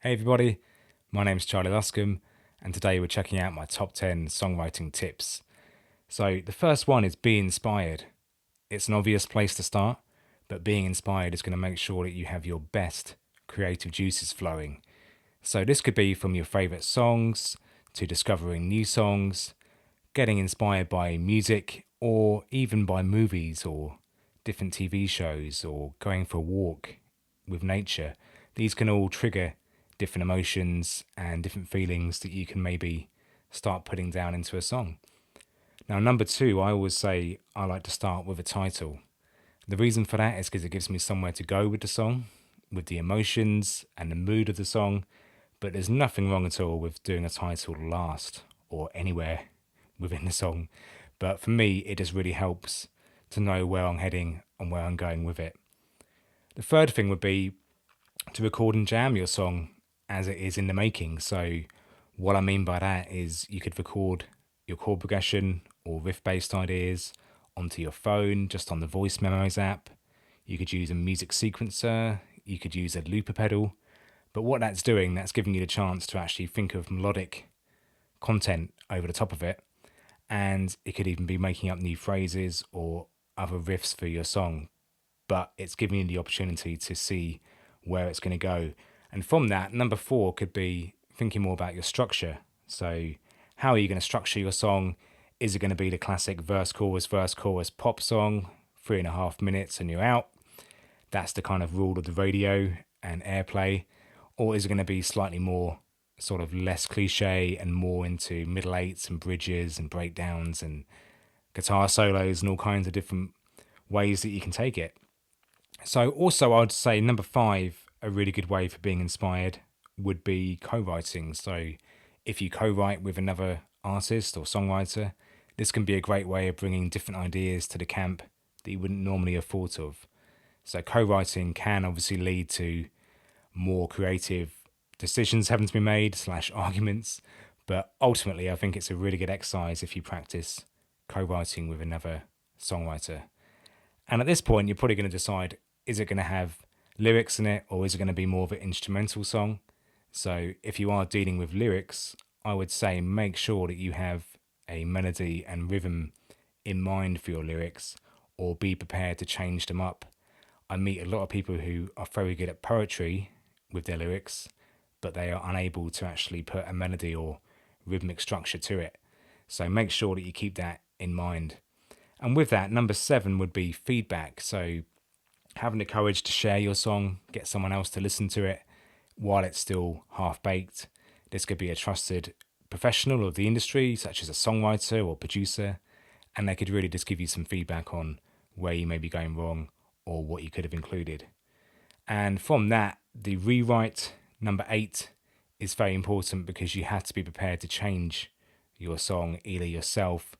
Hey everybody, my name's Charlie Luscombe, and today we're checking out my top 10 songwriting tips. So, the first one is be inspired. It's an obvious place to start, but being inspired is going to make sure that you have your best creative juices flowing. So, this could be from your favourite songs to discovering new songs, getting inspired by music, or even by movies or different TV shows, or going for a walk with nature. These can all trigger different emotions and different feelings that you can maybe start putting down into a song. Now, number two, I always say I like to start with a title. The reason for that is because it gives me somewhere to go with the song, with the emotions and the mood of the song. But there's nothing wrong at all with doing a title last or anywhere within the song. But for me, it just really helps to know where I'm heading and where I'm going with it. The third thing would be to record and jam your song as it is in the making. So, what I mean by that is you could record your chord progression or riff based ideas onto your phone, just on the Voice Memos app. You could use a music sequencer, you could use a looper pedal. But what that's doing, that's giving you the chance to actually think of melodic content over the top of it. And it could even be making up new phrases or other riffs for your song. But it's giving you the opportunity to see where it's going to go. And from that, number four could be thinking more about your structure. So, how are you going to structure your song? Is it going to be the classic verse, chorus pop song, 3.5 minutes and you're out? That's the kind of rule of the radio and airplay. Or is it going to be slightly more sort of less cliche and more into middle eights and bridges and breakdowns and guitar solos and all kinds of different ways that you can take it? So, also, I'd say number five, a really good way for being inspired would be co-writing. So, if you co-write with another artist or songwriter, this can be a great way of bringing different ideas to the camp that you wouldn't normally have thought of. So, co-writing can obviously lead to more creative decisions having to be made slash arguments, but ultimately, I think it's a really good exercise if you practice co-writing with another songwriter. And at this point, you're probably going to decide, is it going to have lyrics in it or is it going to be more of an instrumental song? So if you are dealing with lyrics, I would say make sure that you have a melody and rhythm in mind for your lyrics, or be prepared to change them up. I meet a lot of people who are very good at poetry with their lyrics, but they are unable to actually put a melody or rhythmic structure to it. So make sure that you keep that in mind. And with that, number seven would be feedback. So having the courage to share your song, get someone else to listen to it while it's still half baked. This could be a trusted professional of the industry, such as a songwriter or producer, and they could really just give you some feedback on where you may be going wrong or what you could have included. And from that, the rewrite, number eight, is very important because you have to be prepared to change your song either yourself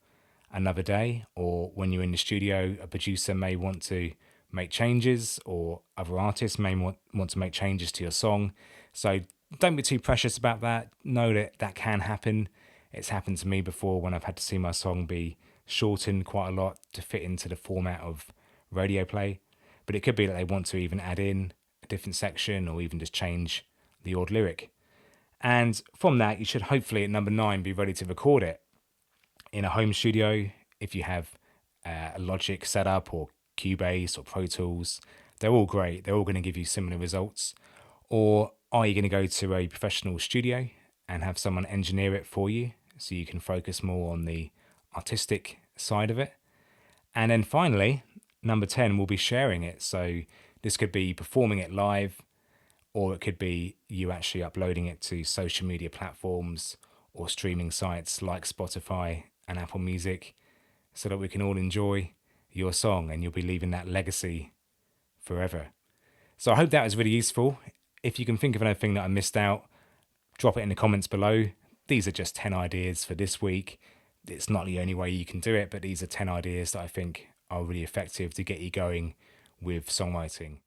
another day, or when you're in the studio, a producer may want to make changes, or other artists may want to make changes to your song. So don't be too precious about that. Know that that can happen. It's happened to me before when I've had to see my song be shortened quite a lot to fit into the format of radio play. But it could be that they want to even add in a different section or even just change the odd lyric. And from that, you should hopefully at number nine be ready to record it in a home studio if you have a Logic setup or Cubase or Pro Tools. They're all great. They're all going to give you similar results. Or are you going to go to a professional studio and have someone engineer it for you so you can focus more on the artistic side of it? And then finally, number 10 will be sharing it. So this could be performing it live, or it could be you actually uploading it to social media platforms or streaming sites like Spotify and Apple Music, so that we can all enjoy your song and you'll be leaving that legacy forever. So I hope that was really useful. If you can think of anything that I missed out, drop it in the comments below. These are just 10 ideas for this week. It's not the only way you can do it, but these are 10 ideas that I think are really effective to get you going with songwriting.